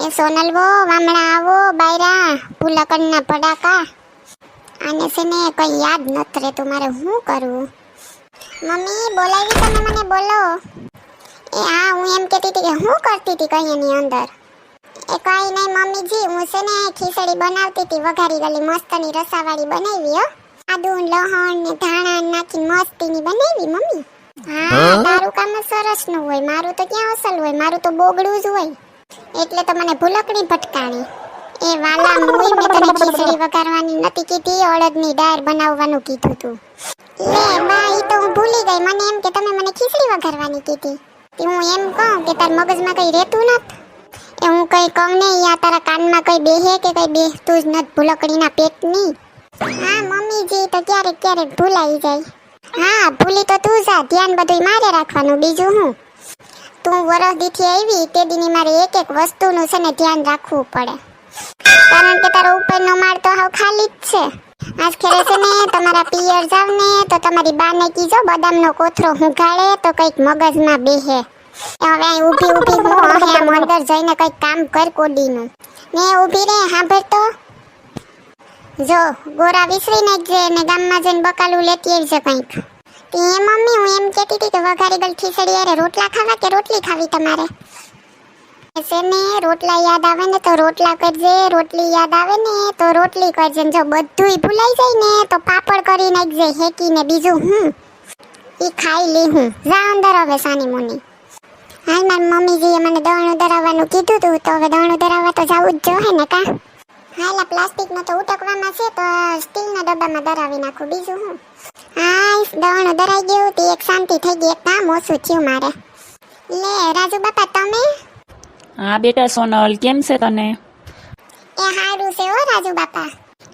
એ સોનલવો વામણા આવો બાયરા ભૂલકડના પડાકા. આને છે ને કઈ યાદ નથી રહેતું, મારે શું કરવું? મમ્મી બોલાવી તમે મને, બોલો. એ હા, હું એમ કહેતી હતી કે હું કરતી હતી કઈ એની અંદર. એ કઈ નહીં મમ્મીજી, હું છે ને ખીચડી બનાવતી હતી, વઘારી ગલી મસ્તની રસાવાળી બનાવી હો. આદુ લહણ ને ધાણા નાખી મસ્તીની બનાવી મમ્મી. હા તારું કામ સરસ નું હોય, મારું તો ક્યાં અસલ હોય, મારું તો બોગડું જ હોય. એટલે તો મને ભૂલકડી ભટકાણી. એ વાલા મુઈ મેં તને ખીચડી વઘારવાની નથી કીધી, અડદની દાળ બનાવવાનું કીધું તું. લે બા ઈ તો હું ભૂલી ગઈ, મને એમ કે તમે મને ખીચડી વઘારવાની કીધી. તે હું એમ કહું કે તાર મગજમાં કઈ રહેતું નથી. એ હું કઈ કહું ને યા તારા કાનમાં કઈ બેહે કે કઈ બેસતું જ નથી ભૂલકડીના પેટની. હા મમ્મીજી તો ક્યારેક ક્યારેક ભૂલાઈ જાય. હા ભૂલી તો તું જા, ધ્યાન બધું મારે રાખવાનું, બીજું હું. તું વરસ દીથી આવી તે દીની મારે એક એક વસ્તુનું છે ને ધ્યાન રાખવું પડે, કારણ કે તારો ઉપરનો માળ તો હાવ ખાલી જ છે. આજ ખેરે છે ને તમારા પિયર જાવ ને તો તમારી બાને કીજો બદામનો કોથરો હુંઘાડે તો કઈક મગજમાં બેહે. હવે અહીં ઊભી ઊભી હું હવે આમ અંદર જઈને કઈક કામ કર કોડીનું ને ઊભી રે. સાંભળ તો જો ગોરા વિસરી નાખજે ને ગામમાં જઈને બકાલું લેતી આવજે કંઈક. એ મમ્મી હું એમ કહેતી હતી કે વઘારી ગયેલ ખીચડી અરે રોટલા ખાવા કે રોટલી ખાવી તમારે? છે ને રોટલા યાદ આવે ને તો રોટલા કરજે, રોટલી યાદ આવે ને તો રોટલી કરજે. જો બધુંય ભૂલાઈ જાય ને તો પાપડ કરી નાખજે હેકીને, બીજું હું ઈ ખાઈ લી હું. જા અંદર હવે સાની મુની. હાલ મારી મમ્મીજીએ મને દવણું ધરાવવાનું કીધું તું, તો હવે દવણું ધરાવવા તો જવું જ જોઈએ ને કા. હાલ આ પ્લાસ્ટિકનો તો ઉટકવામાં છે તો સ્ટીલના ડબ્બામાં ધરાવી નાખું, બીજું હું. હા દવણું ધરાઈ ગયું તે એક શાંતિ થઈ ગઈ, એક કામ ઓછું થયું મારે. લે રાજુ બાપા તમે? હા બેટા સોનલ, કેમ છે તને? એ હારું છે હો રાજુ બાપા.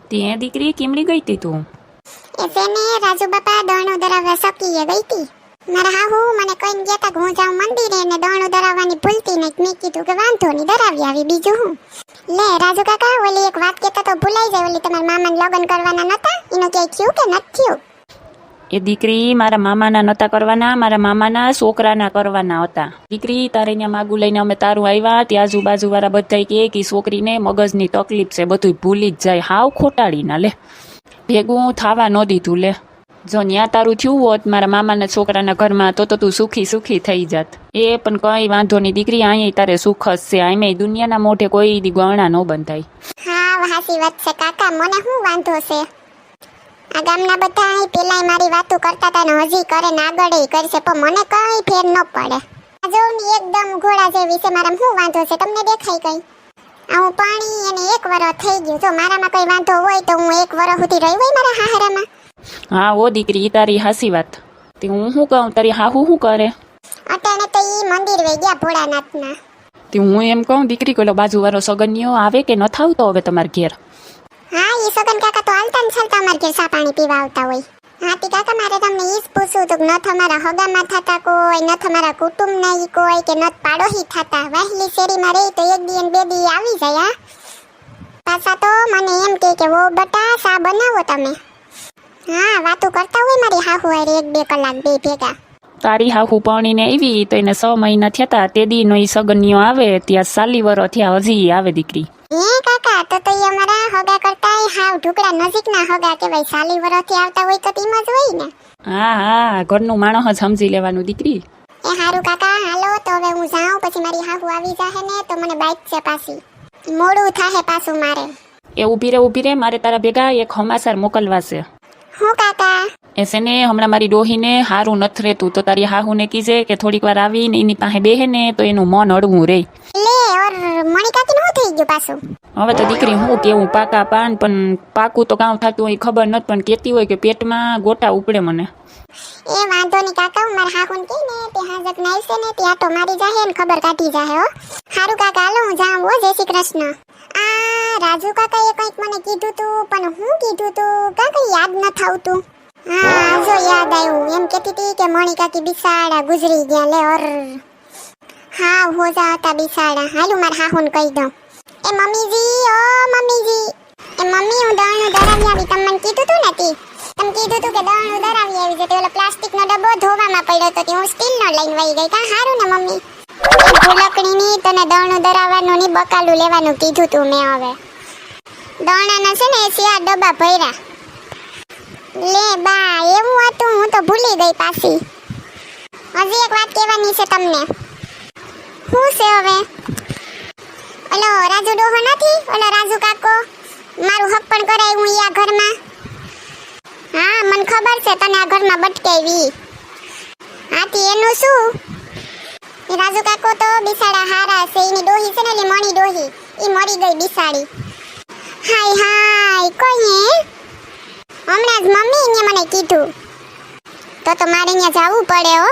તે દીકરી કેમડી ગઈ તી તું? એ છે ને રાજુ બાપા દવણું ધરાવવા સકીએ ગઈ તી. મારા હાહુ મને કહીને ગયા તા કે હું જાઉં મંદિરે ને દવણું ધરાવવાની ભૂલતી નહીં. મેં કીધું કે વાંધો નહીં ધરાવી આવી, બીજું હું. લે રાજુ કાકા ઓલી એક વાત કહેતા તો ભૂલાઈ જાય, ઓલી તમારા મામાને લગ્ન કરવાના નતા, એનું ક્યાંય થયું કે નથી થયું? એ દીકરી મારા મામાના નહોતા કરવાના, મારા મામાના છોકરાના કરવાના હતા. દીકરી તારે અહીંયા માગું લઈને અમે તારું આવ્યા ત્યાં આજુબાજુવાળા બધા કે છોકરીને મગજની તકલીફ છે, બધું ભૂલી જ જાય, હાવ ખોટાડીના. લે ભેગું થવા ન દીધું. લે જો ન્યા તારું થયું હોત મારા મામાના છોકરાના ઘરમાં તો તું સુખી સુખી થઈ જાત. એ પણ કઈ વાંધો નહીં દીકરી, અહીંયા તારે સુખ જ છે, આમે દુનિયાના મોઢે કોઈ દી ગણા ન બંધાય. હા હાસી વાત છે કાકા, મને શું વાંધો છે? આ ગામના બધા પેલા મારી વાતો કરતા હતા ને હજી કરે ને આગળ કરશે, પણ મને કઈ ફેર ન પડે. આ જો ને એકદમ ઘોડા જેવી છે, મારા શું વાંધો છે? તમને દેખાય કઈ? આવું પાણી એને 1 વર્ષ થઈ ગયું, જો મારામાં કઈ વાંધો હોય તો હું 1 વર્ષ સુધી રહી હોય મારા હાહરામાં? હા ઓ દીકરી તારી હાસી વાત. તે હું શું કહું, તારી હાહુ શું કરે? અટાણે તો ઈ મંદિર વઈ ગયા ભોળાનાથના. તે હું એમ કહું દીકરી કોલો બાજુવાળો સગનિયો આવે કે ન થાવતો હવે તમારે ઘેર? હા ઈ સગન કાકા તો હાલતા ને ચાલતા અમારે ઘેર સા પાણી પીવા આવતા હોય. હા તી કાકા મારે તમને ઈ જ પૂછવું હતું કે ન તમારા હગામાં થતા કોઈ, ન તમારા કુટુંબના ઈ કોઈ કે ન પાડોશી થતા, વહેલી શેરીમાં રહી તો 1 દી ને 2 દી આવી જાય. પાછા તો મને એમ કે વો બટા સા બનાવો તમે. હા વાતો કરતા હોય મારી હાહુ હારે 1-2 કલાક બે ભેગા. તારી હાહુ પાણીને આવી તો એને 6 મહિના થયા, તે દીનો ઈ સગનિયો આવે ત્યાં 40 વર્ષ થયા હજી આવે દીકરી. હે કાકા તો ઈ અમારા હગા કરતા હાવ ઢુકડા નજીકના હગા કહેવાય, 40 વર્ષથી આવતા હોય તો ટીમ જ હોય ને. હા હા ઘરનું માણસ જ સમજી લેવાનું દીકરી. એ હારું કાકા હાલો તો હવે હું જાઉં, પછી મારી હાહુ આવી જાહે ને તો મને બાઈક છે પાછી, મોડું થાહે પાછું મારે. એ ઊભી રે મારે તારા ભેગા એક સમાચાર મોકલવા છે. હું કાકા? એ છે ને હમણાં મારી ડોહીને હારું નથી રહેતું, તો તારી હાહુને કીજે કે થોડીક વાર આવીને એની પાસે બેહે ને તો એનું મન હળવું રહે. લે ઓર મણી કાકીને શું થઈ ગયું પાછું? હવે તો દીકરી હું કેવું પાકા પાન, પણ પાકું તો કામ થતું હોય ખબર નથી, પણ કહેતી હોય કે પેટમાં ગોટા ઉપડે મને. એ વાંધો નહીં કાકા, હું મારા હાહુને કહી ને તે હાજક ના આવશે ને તે આટો મારી જાહે ને ખબર કાઢી જાહે હો. હારું કાકા હાલો હું જાઉં હો, જય શ્રી કૃષ્ણ. આ રાજુ કાકાએ કંઈક મને કીધું તું, પણ હું કીધું તું કાકા યાદ ન થાવતું. હા જો યાદ આવ્યું, એમ કહેતી હતી કે મણી કાકી બિસાડા ગુજરી ગયા. લે ઓર હા હોજા હતા બિસાડા. હાલું મારા હાહુને કહી દઉં. એ મમ્મીજી ઓ મમ્મીજી, એ મમ્મી હું દળનું ધરાવી આવી, તમે મને કીધું તું નથી? તમે કીધું તું કે દળનું ધરાવી આવી છે, તે ઓલો પ્લાસ્ટિકનો ડબ્બો ધોવામાં પડ્યો તો હું સ્ટીલનો લઈને વહી ગઈ. કા હારું ને મમ્મી? ભૂલકણીની તને દણું દરાવવાનું ની બકાલું લેવાનું કીધું તું મેં હવે. દણાના છે ને 4 ડબ્બા ભર્યા. લે બા એવું હતું, હું તો ભૂલી ગઈ પાછી. હજી એક વાત કહેવાની છે તમને. શું છે હવે? ઓલો રાજુ ડોહો નથી, ઓલો રાજુ કાકો મારું હક પણ કરાવ્યું ઈ આ ઘરમાં. હા મને ખબર છે તને આ ઘરમાં બટકાવી. હાથી એનું શું? એ રાજુ કાકો તો બિસાડા હારા છે. એની ડોહી છે ને એલી મણી ડોહી ઈ મરી ગઈ બિસાડી. હાય હાય કોઈ હમણાં જ મમ્મી મને કીધું. તો મારે અહીંયા જવું પડે હો.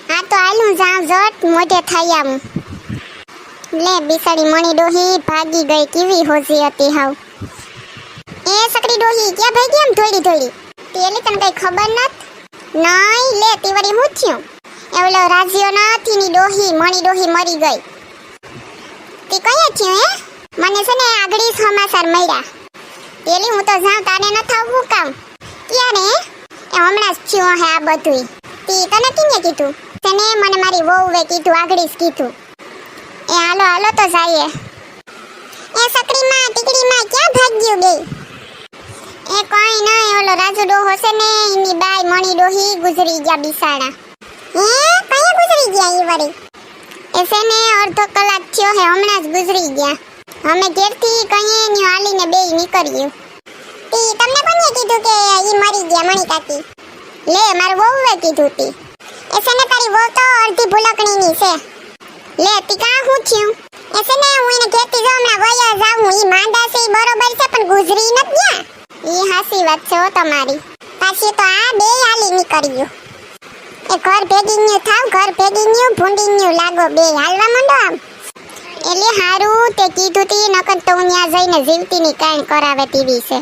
હા તો હાલું જાઉં જટ મોઢે થઈ આવું. લે બિસાડી મણી ડોહી ભાગી ગઈ, કેવી હોજી હતી હાવ. એ સકડી ડોહી ક્યાં ભાગી એમ થોડી થોડી? પેલી તને કઈ ખબર નત? નહીં લે તીવડી હું થયું? એવલો રાજ્યો નથી ની ડોહી મણી ડોહી મરી ગઈ. તે કયા થયું હે? મને છે ને આગળી સમાચાર મળ્યા. પેલી હું તો જાઉં તારે ન થવું કામ. ક્યારે? એ હમણાં જ થયું હે આ બધું. તી તને કેને કીધું? તને મને મારી વહુએ કીધું, આગળી જ કીધું. એ હાલો હાલો તો જઈએ. એ સકડીમાં ટીકડીમાં ક્યાં ભાગ્યું બે? એ કોઈ નહીં, ઓલો રાજુ ડોહો છે ને એની બાઈ મણી ડોહી ગુજરી ગયા બિસાડા. કયા ગુજરી ગયા ઈ વળી? એ છે ને અડધો કલાક થયો હે, હમણાં જ ગુજરી ગયા. અમે ઘેરથી કઈએ ની હાલીને બેય નીકળ્યું. તી તમને કોને કીધું કે ઈ મરી ગયા મણી કાકી? લે માર વહુએ કીધું તી. એ છે ને તારી વહુ તો અડધી ભૂલકણીની છે. લે તી કા હું થયું? એ છે ને હું એને ઘેરથી જો હમણાં વયા જાઉં. ઈ માંદા છે ઈ બરોબર છે પણ ગુજરી નત ગયા. ઈ હાસી વાત છે હો તમારી. પાછી તો આ બે હાલી નીકળ્યું. એ ઘર ભેગી ન્યુ થાવ, ઘર ભેગી ન્યુ ભૂંડી ન્યુ લાગો બે હાલવા માંડો આમ. એટલે હારું તે કીધું તી, નકર તો હું ત્યાં જઈને જીવતીની કાંઈ કરાવે તેવી છે.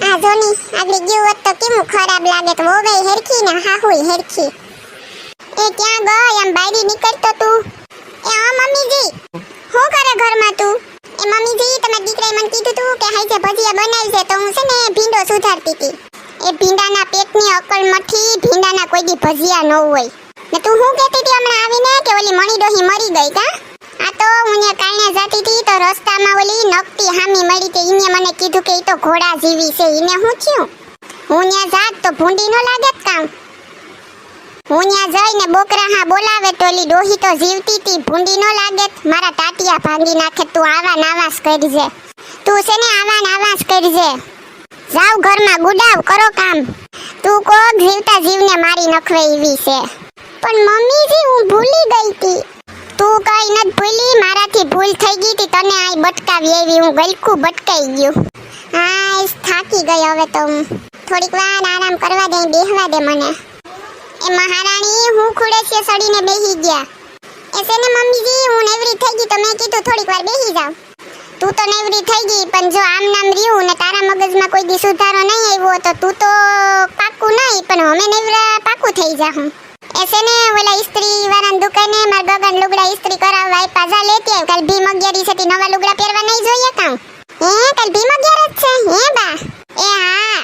આ જોની આગળ ગયું હોત તો કેવું ખરાબ લાગે. તો વોવે હેરખી ને હાહુય હેરખી. એ ક્યાં ગઈ એમ બાયરી નીકળતો તું? એ હા મમ્મીજી શું કરે ઘરમાં તું? એ મમ્મીજી તમારા દીકરાએ મને કીધું તું કે હાઈ જે ભજીયા બનાવી છે તો હું છે ને ભીંડો સુધારતી હતી. એ ભીંડાના પેટની અકલ મઠી, ભીંડાના કોઈ દી ભજીયા ન હોય. ને તું શું કહેતી હતી હમણાં આવીને કે ઓલી મણી ડોહી મરી ગઈ કા? આ તો હું ને કારણે જતી હતી તો રસ્તામાં ઓલી નકતી હામી મળી તે ઈને મને કીધું કે ઈ તો ઘોડા જેવી છે. ઈને હું થયું? હું ન્યા જાત તો ભૂંડી ન લાગે કામ? હું ન્યા જઈને બોકરા હા બોલાવે તો ઓલી ડોહી તો જીવતી હતી, ભૂંડી ન લાગે? મારા ટાટિયા ભાંગી નાખે. તું આવા નાવાસ કરજે. તું છે ને આવા નાવાસ કરજે. જાવ ઘરમાં ગુડાવ કરો કામ. તું કોક જીવતા જીવને મારી નખવે એવી છે. પણ મમ્મીજી હું ભૂલી ગઈ હતી. તું કઈ નત ભૂલી, મારાથી ભૂલ થઈ ગઈ હતી. તને આઈ બટકાવી આવી, હું ગલકું બટકાઈ ગયું. હા થાકી ગઈ હવે તો હું. થોડીક વાર આરામ કરવા દે, બેહવા દે મને. એ મહારાણી હું ખુડે છે સડીને બેહી ગયા. એ છે ને મમ્મીજી હું નેવરી થઈ ગઈ તો મેં કીધું થોડીક વાર બેહી જાવ. તું તો નેવરી થઈ ગઈ પણ જો આમ નામ રહ્યું ને તારા મગજમાં કોઈ દી સુધારો નહીં આવ્યો તો તું તો પાકું નહીં પણ અમે નેવરા પાકું થઈ જાહું. એ છે ને ઓલા ઇસ્ત્રી વાળાની દુકાને માર બગાન લુગડા ઇસ્ત્રી કરાવવા આપ્યા. જા લેતી આવ. કાલ ભીમ 11 છે નવા લુગડા પહેરવા નહીં જોઈએ કામ? કાલ ભીમ 11 જ છે હે બા? એ હા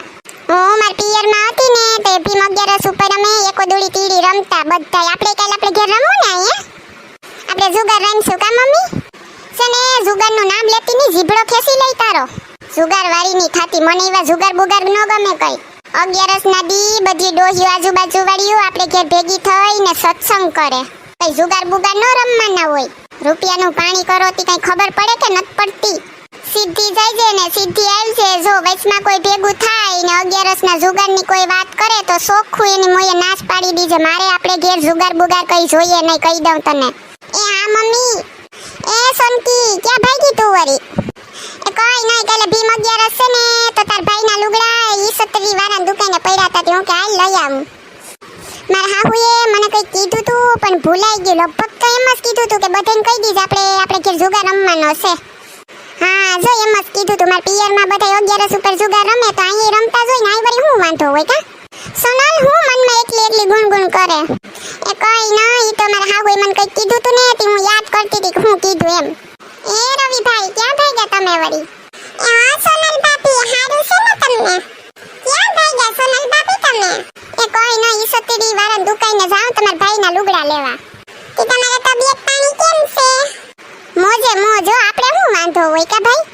હું માર પિયરમાં હતી ને તે ભીમ 11 ઉપર અમે એકો દોડી તીડી રમતા બધાય. આપણે ઘેર રમવું ને હે? આપણે જુગાર રમશું કા મમ્મી? છે ને જુગારનું નામ લેતી ની જીભડો ખેસી લઈ તારો. જુગાર વાળીની થાતી મને એવા જુગાર બુગાર ન ગમે કઈ. 11 ના દી બધી ડોહીઓ આજુબાજુ વાળીઓ આપણે ઘેર ભેગી થઈને સત્સંગ કરે. કઈ જુગાર બુગાર ન રમવાના હોય. રૂપિયાનું પાણી કરો તી કઈ ખબર પડે કે નત પડતી? સીધી જાય છે ને સીધી આવશે. જો વચમાં કોઈ ભેગું થાય ને 11 ના જુગારની કોઈ વાત કરે તો સોખું એની મોયે નાશ પાડી દીજે. મારે આપણે ઘેર જુગાર બુગાર કઈ જોઈએ નહીં, કહી દઉં તને. એ હા મમ્મી. એ સોનકી ક્યાં ભાગી તું વળી? એ કઈ નહીં, કાલે ભીમ 11 છે ને તો તાર ભાઈના લુગડા ઈ સત્રી વાળા દુકાને પડ્યા હતા. હું કે હાલ લઈ આવું. મારા હાહુએ મને કઈ કીધું તું પણ ભૂલાઈ ગયું. લગભગ તો એમ જ કીધું તું કે બધાને કહી દીજ આપણે ઘેર જુગાર રમવાનો છે. હા જો એમ જ કીધું તું. મારા પિયરમાં બધા 11 ઉપર જુગાર રમે તો અહીં રમતા જોઈ ને અહીં વળી હું વાંધો હોય કા? સોનલ હું મનમાં એકલી ગુણગુણ કરે. એ કઈ નહીં, ઈ તો મારા હાહુએ મને કઈ કીધું તું ને તે હું યાદ કરતી હતી કે હું કીધું એમ. એ રવિભાઈ ક્યાં ભાગ્યા તમે વળી? એ હા સોનલ બાપી હારું છે ને તમને? ક્યાં ભાગ્યા સોનલ બાપી તમે? એ કોઈ નહીં, ઈ સત્રી વાળા દુકાને જાઉં તમારા ભાઈના લુગડા લેવા. કે તમારા તબિયત પાણી કેમ છે? મોજે મોજો, આપણે શું વાંધો હોય કે ભાઈ?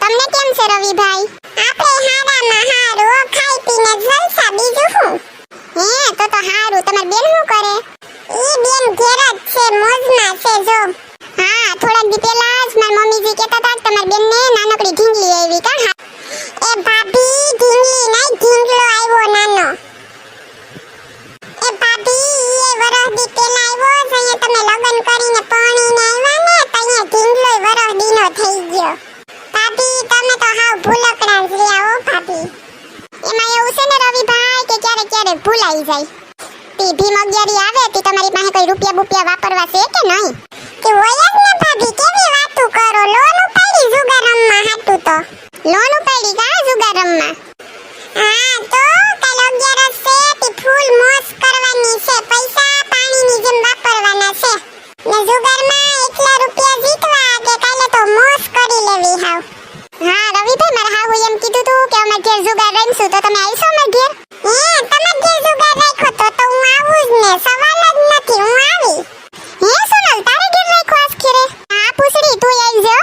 તમને કેમ છે રવિભાઈ? આપણે હારામાં હારો, ખાઈ પીને જલસા, બીજું શું? હે, તો હારું. તમાર બેન શું કરે? ઈ બેન ઘેર જ છે, મોજમાં છે જો. હા, થોડાક દી પહેલા જ મારી મમ્મીજી કહેતા હતા કે તમાર બેનને નાનકડી ઢીંગલી આવી કા? એ ભાભી, ઢીંગલી નહીં, ઢીંગલો આવ્યો નાનો. એ ભાભી, એ વરહદી પહેલા આવ્યો છે. અહીંયા તમે લગ્ન કરીને પરણીને આવ્યા ને, તો અહીંયા ઢીંગલો વરહદીનો થઈ ગયો. ભાભી, તમે તો હાવ ભૂલકડા જ રહ્યા હો ભાભી. એમાં એવું છે ને રવિભાઈ કે ક્યારેક ક્યારેક ભૂલાઈ જાય. તી ભીમ 11 આવે તી તમારી પાસે કોઈ રૂપિયા બુપિયા વાપરવા છે કે નહીં? કે હોય જ ને ભાભી, કેવી વાતો કરો? લોન ઉપાડી જુગાર રમવા હાટુ તો. લોન ઉપાડી કા જુગાર રમવા? હા, તો કાલ 11 છે તી ફૂલ મોજ કરવાની છે. પૈસા પાણીની જેમ વાપરવાના છે. ને જુગારમાં એટલા રૂપિયા જીતવા કે કાલે તો મોજ કરી લેવી હાવ. હા રવિભાઈ, મારા હાહુ એમ કીધું તું કે અમે ઘેર જુગાર રમશું, તો તમે આવશો અમાર ઘેર? તમે ઘેર જુગાર રાખ્યો તો હું આવું જ ને, સવાલ જ નથી, હું આવી. સોનલ, તારે ઘેર રાખ્યો આજ ખેરે? હા પૂછડી, તું આવજો.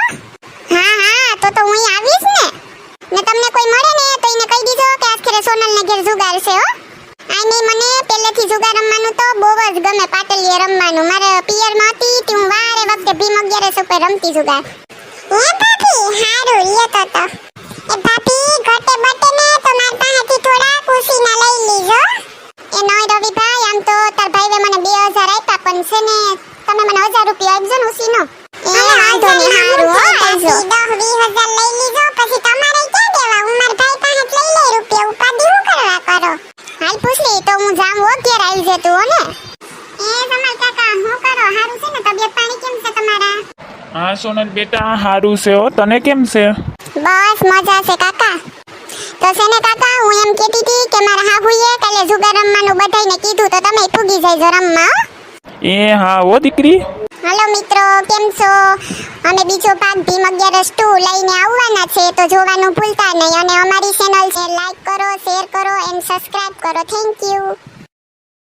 હા, તો હું આવીશ ને તમને કોઈ મળે ને તો એને કહી દીજો કે આજ ખેરે સોનલને ઘેર જુગાર છે હો. આને મને પહેલેથી જુગાર રમવાનું તો બહુ જ ગમે, પાટલીએ રમવાનું. મારે પિયરમાં હતી તે હું વારે વખતે ભીમ 11 ઉપર રમતી જુગાર. ભાભી, હારું લ્યો તો. એ ભાભી, ઘટે બટે ને તો માર પાસેથી થોડા કુશીના લઈ લીજો. એ નોય રવિભાઈ, આમ તો તાર ભાઈએ મને 2000 આપ્યા, પણ છે ને તમે મને 1000 રૂપિયા આપજો ને ઉસીનો. એ વાંધો નહીં, હારું હો, આવજો. 10-20 હજાર લઈ લીજો, પછી તમારે ક્યાં દેવા? હું માર ભાઈ પાસે લઈ લઈ રૂપિયા, ઉપાધિ હું કરવા કરો? હાલ પૂછલી, તો હું જામ હો, ઘેર આવી જતું હો ને. એ તમાર કાકા હું કરો? હારું છે ને? તબિયત પાણી કેમ છે તમારા? હા સોનલ બેટા, હારું છે હો. તને કેમ છે? બસ મજા છે કાકા. તો છે ને કાકા, હું એમ કહેતી હતી કે મારા હાહુએ કાલે જુગાર રમવાનું બધાયને કીધું, તો તમે પૂગી જજો રમવા હો. એ હા હો દીકરી. હાલો મિત્રો, કેમ છો? અમે બીજો ભાગ ભીમ 11 લઈને આવવાના છે, તો જોવાનું ભૂલતા નહીં. અને અમારી ચેનલ છે લાઈક કરો, શેર કરો એન્ડ સબસ્ક્રાઇબ કરો. Thank you.